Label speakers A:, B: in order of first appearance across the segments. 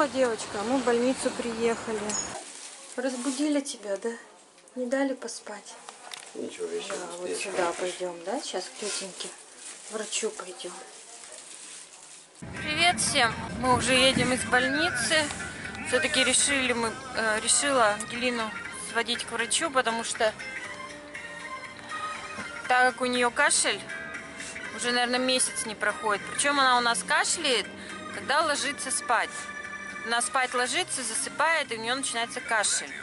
A: спала девочка, а мы в больницу приехали. Разбудили тебя, да? Не дали поспать?
B: Ничего, вечером.
A: Да, вот сюда пойдем, да? Сейчас к тетеньке, врачу пойдем. Привет всем! Мы уже едем из больницы. Все-таки решила Ангелину сводить к врачу, потому что так как у нее кашель, уже, наверное, месяц не проходит. Причем она у нас кашляет, когда ложится спать. Она спать ложится, засыпает, и у нее начинается кашель.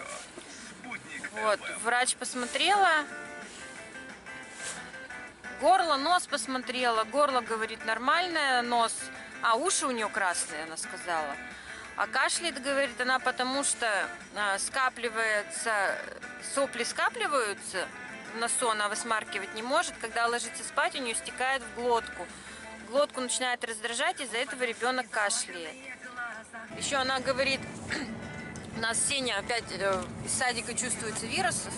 A: Вот, врач посмотрела, горло, нос посмотрела. Горло, говорит, нормальное, нос, а уши у нее красные, она сказала. А кашляет, говорит она, потому что скапливается, сопли скапливаются в носу, она высмаркивать не может. Когда ложится спать, у нее стекает в глотку. Глотку начинает раздражать, из-за этого ребенок кашляет. Еще она говорит, у нас Сеня опять из садика чувствуется вирусов,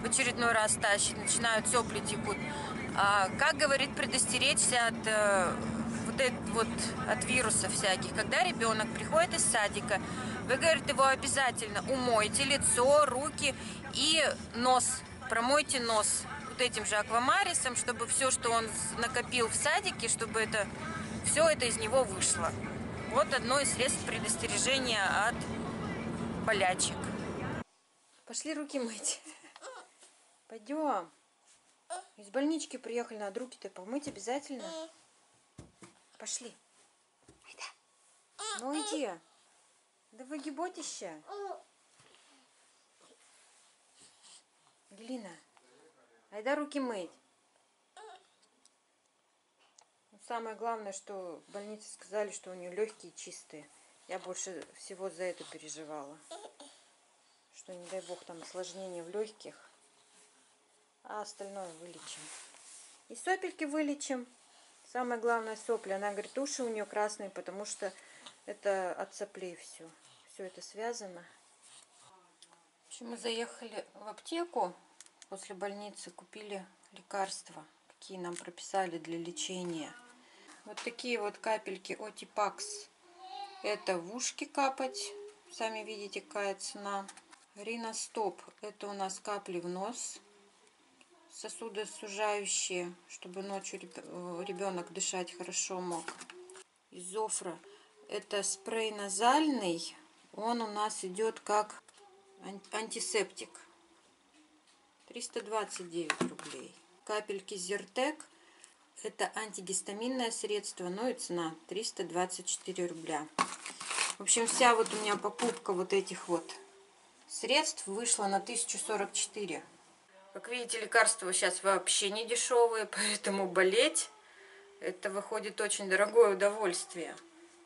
A: в очередной раз тащит, начинают сопли текут. Как, говорит, предостеречься от вирусов всяких? Когда ребенок приходит из садика, вы, говорит, его обязательно умойте лицо, руки и нос, промойте нос вот этим же аквамарисом, чтобы все, что он накопил в садике, чтобы все это из него вышло. Вот одно из средств предостережения от болячек. Пошли руки мыть. Пойдем. Из больнички приехали, надо руки-то помыть обязательно. Пошли. Айда. Ну иди. Да выгиботища. Глина. Айда руки мыть. Самое главное, что в больнице сказали, что у нее легкие чистые. Я больше всего за это переживала. Что, не дай бог, там осложнения в легких. А остальное вылечим. И сопельки вылечим. Самое главное сопли. Она говорит, уши у нее красные, потому что это от соплей все. Все это связано. В общем, мы заехали в аптеку после больницы, купили лекарства, какие нам прописали для лечения. Вот такие вот капельки Отипакс. Это в ушки капать. Сами видите, какая цена. Риностоп. Это у нас капли в нос. Сосудосужающие, чтобы ночью ребенок дышать хорошо мог. Изофра. Это спрей назальный. Он у нас идет как антисептик. 329 рублей. Капельки Зиртек. Это антигистаминное средство, но и цена 324 рубля. В общем, вся вот у меня покупка вот этих вот средств вышла на 1044. Как видите, лекарства сейчас вообще не дешевые, поэтому болеть это выходит очень дорогое удовольствие.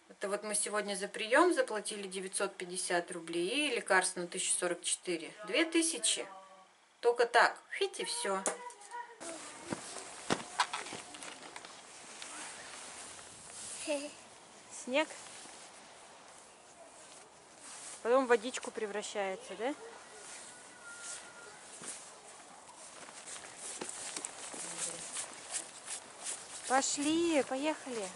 A: Это вот мы сегодня за прием заплатили 950 рублей и лекарство на 1044. 2000. Только так. Видите, все. Снег. Потом в водичку превращается, да? Пошли, поехали.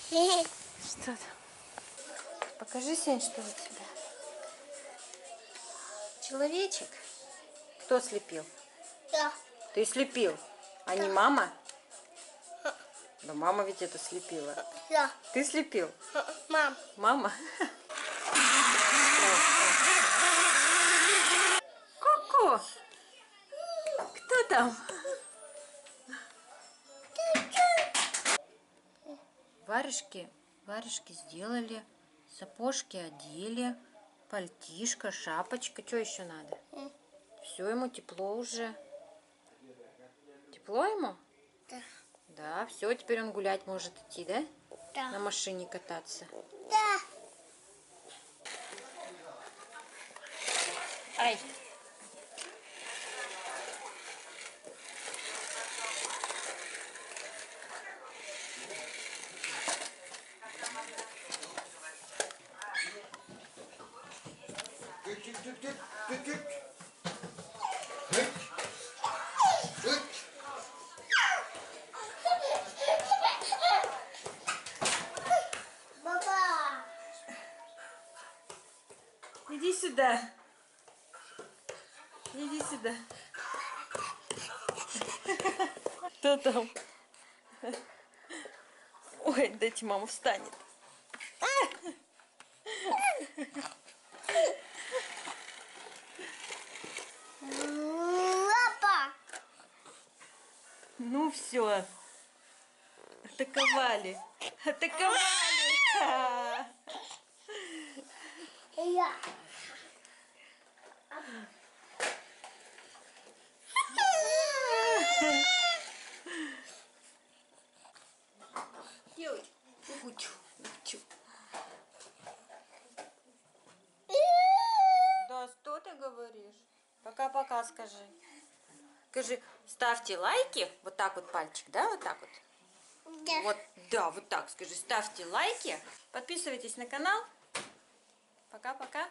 A: Что там? Покажи, Сень, что у тебя. Человечек? Кто слепил?
C: Да.
A: Ты слепил, а не мама? Да мама ведь это слепила.
C: Да.
A: Ты слепил?
C: Мам.
A: Мама? Ку-ку! Кто там? Варежки сделали, сапожки одели, пальтишко, шапочка. Что еще надо? Все, ему тепло уже. Тепло ему?
C: Да.
A: Да, все, теперь он гулять может идти, да?
C: Да.
A: На машине кататься.
C: Да.
A: Ай! да? Кто там? Ой, дайте мама встанет.
B: Лапа.
A: Ну все, атаковали. Атаковали.
B: Я.
A: Девочка. Утю, утю. Да, что ты говоришь? Пока-пока скажи. Скажи, ставьте лайки. Вот так вот пальчик, да, вот так вот.
B: Да.
A: Вот, да, вот так скажи. Ставьте лайки. Подписывайтесь на канал. Пока-пока.